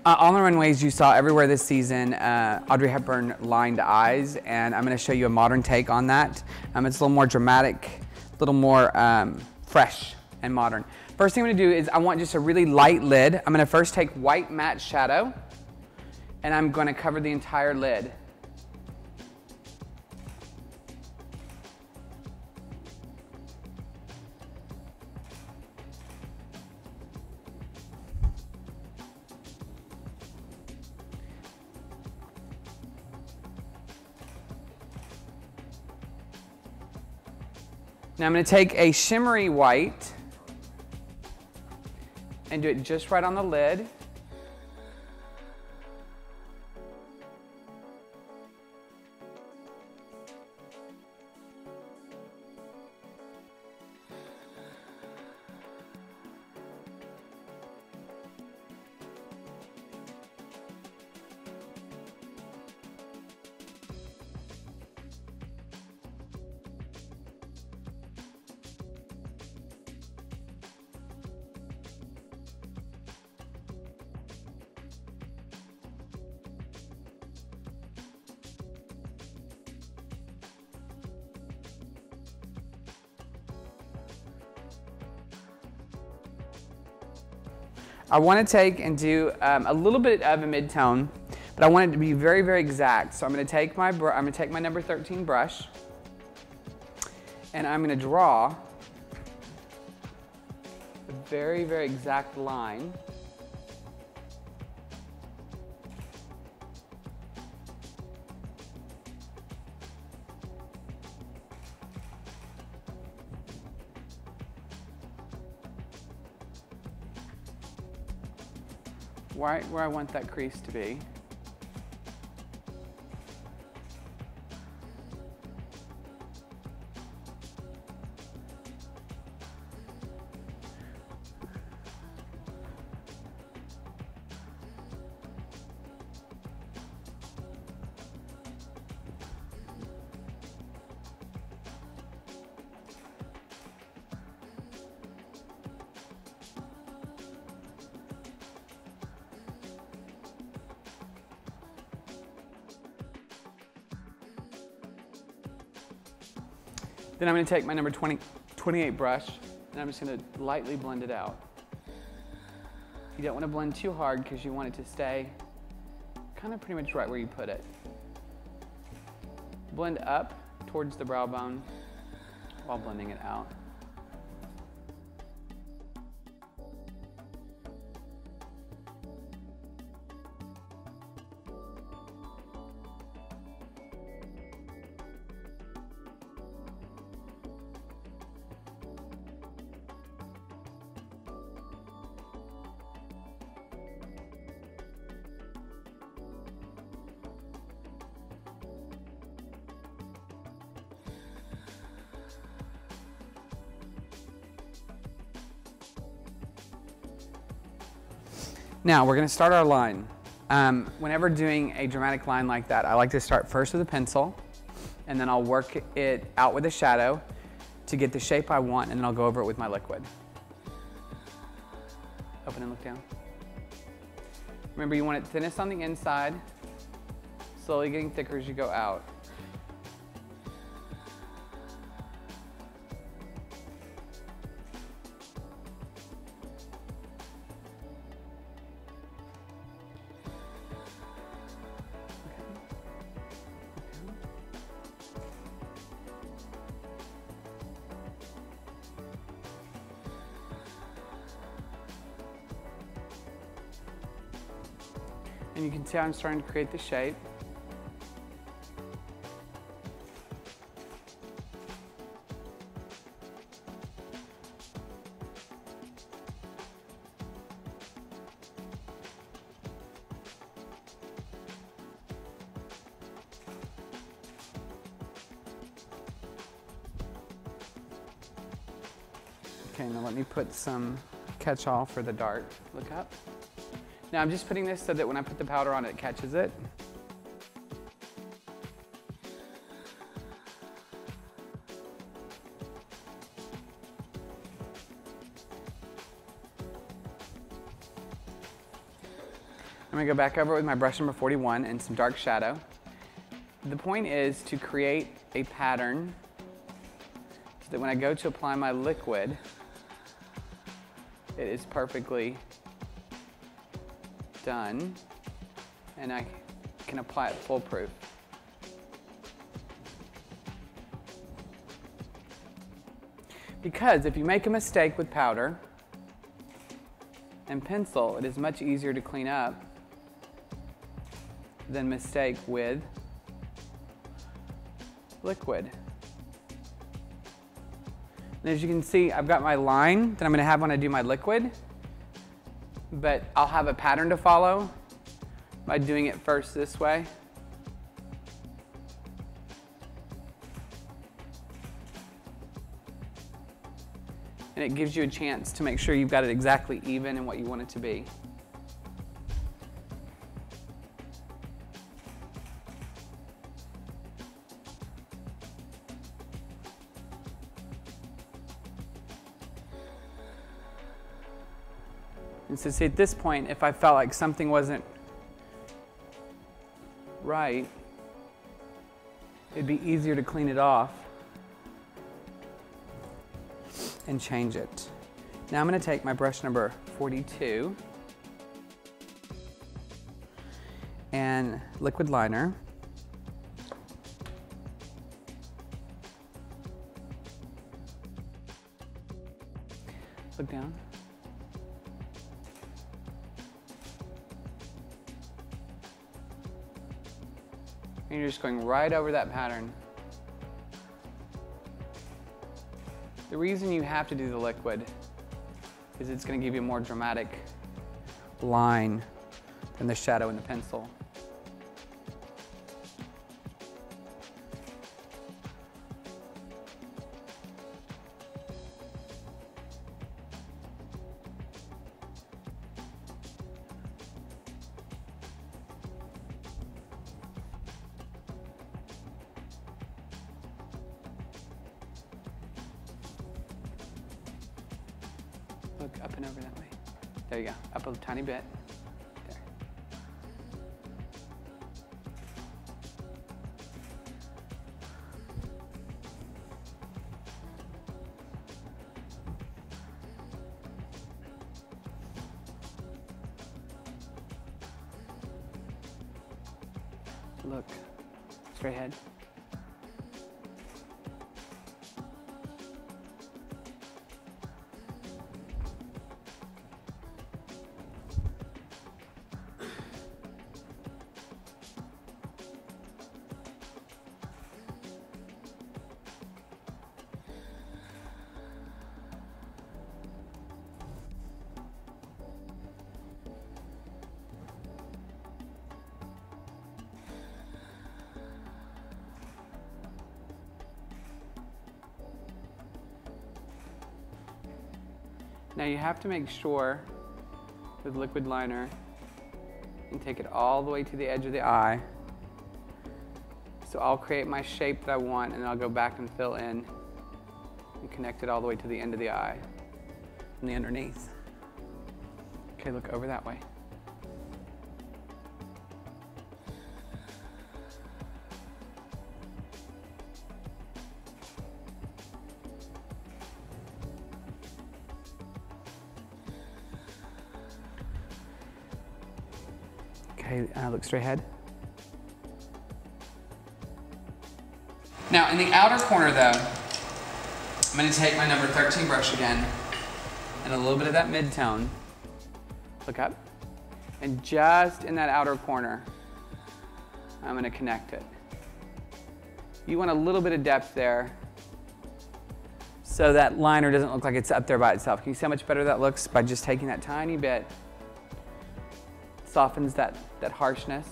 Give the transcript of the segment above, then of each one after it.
All the runways you saw everywhere this season, Audrey Hepburn lined eyes, and I'm going to show you a modern take on that. It's a little more dramatic, a little more fresh and modern. First thing I'm going to do is I want just a really light lid. I'm going to first take white matte shadow, and I'm going to cover the entire lid. Now I'm going to take a shimmery white and do it just right on the lid. I want to take and do a little bit of a mid-tone, but I want it to be very, very exact. So I'm going to take my number 13 brush, and I'm going to draw a very, very exact line. Right where I want that crease to be. Then I'm going to take my number 28 brush, and I'm just going to lightly blend it out. You don't want to blend too hard because you want it to stay kind of pretty much right where you put it. Blend up towards the brow bone while blending it out. Now we're going to start our line. Whenever doing a dramatic line like that, I like to start first with a pencil, and then I'll work it out with a shadow to get the shape I want, and then I'll go over it with my liquid. Open and look down. Remember, you want it thinnest on the inside, slowly getting thicker as you go out. And you can see I'm starting to create the shape. Okay, now let me put some catch-all for the dark. Look up. Now I'm just putting this so that when I put the powder on it, it catches it. I'm gonna go back over it with my brush number 41 and some dark shadow. The point is to create a pattern so that when I go to apply my liquid, it is perfectly done and I can apply it foolproof. Because if you make a mistake with powder and pencil, it is much easier to clean up than mistake with liquid. And as you can see, I've got my line that I'm gonna have when I do my liquid, but I'll have a pattern to follow by doing it first this way. And it gives you a chance to make sure you've got it exactly even in what you want it to be. And so see, at this point, if I felt like something wasn't right, it'd be easier to clean it off and change it. Now I'm going to take my brush number 42 and liquid liner. Look down. And you're just going right over that pattern. The reason you have to do the liquid is it's going to give you a more dramatic line than the shadow and the pencil. Look up and over that way. There you go, up a tiny bit. There. Look, straight ahead. Now you have to make sure with liquid liner and take it all the way to the edge of the eye. So I'll create my shape that I want and I'll go back and fill in and connect it all the way to the end of the eye and the underneath. Okay, look over that way. Okay, look straight ahead. Now in the outer corner though, I'm going to take my number 13 brush again and a little bit of that mid-tone. Look up. And just in that outer corner, I'm going to connect it. You want a little bit of depth there so that liner doesn't look like it's up there by itself. Can you see how much better that looks by just taking that tiny bit? Softens that harshness.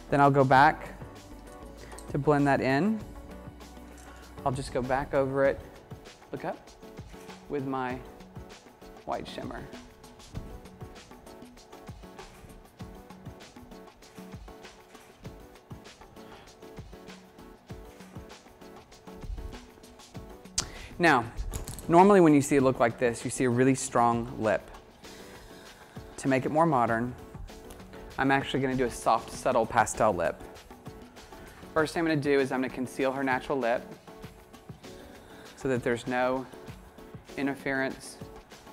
Then I'll go back to blend that in. I'll just go back over it, look up, with my white shimmer. Now, normally when you see a look like this, you see a really strong lip. To make it more modern, I'm actually gonna do a soft, subtle pastel lip. First thing I'm gonna do is I'm gonna conceal her natural lip so that there's no interference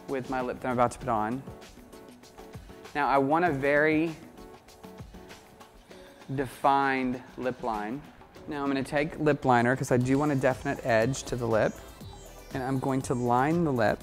with my lip that I'm about to put on. Now I want a very defined lip line. Now I'm gonna take lip liner because I do want a definite edge to the lip, and I'm going to line the lip.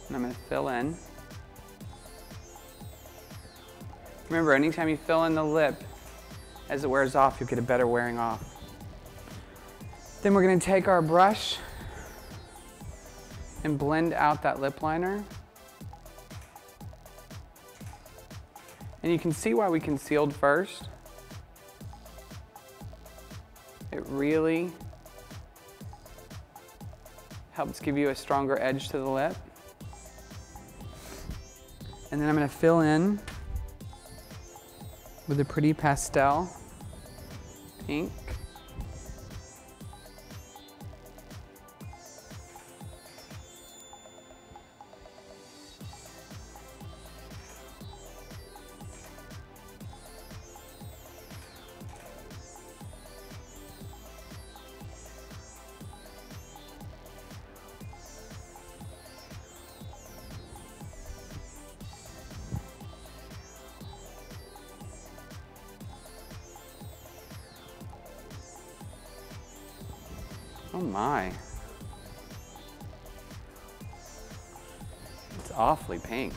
And I'm going to fill in. Remember, anytime you fill in the lip, as it wears off, you'll get a better wearing off. Then we're going to take our brush and blend out that lip liner. And you can see why we concealed first. It really helps give you a stronger edge to the lip. And then I'm going to fill in with a pretty pastel pink. Oh my. It's awfully pink.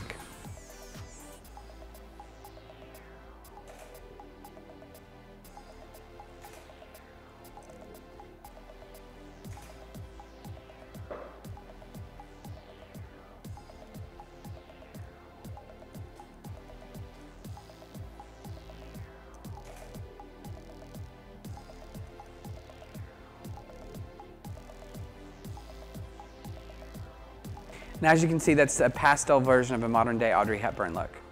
Now, as you can see, that's a pastel version of a modern day Audrey Hepburn look.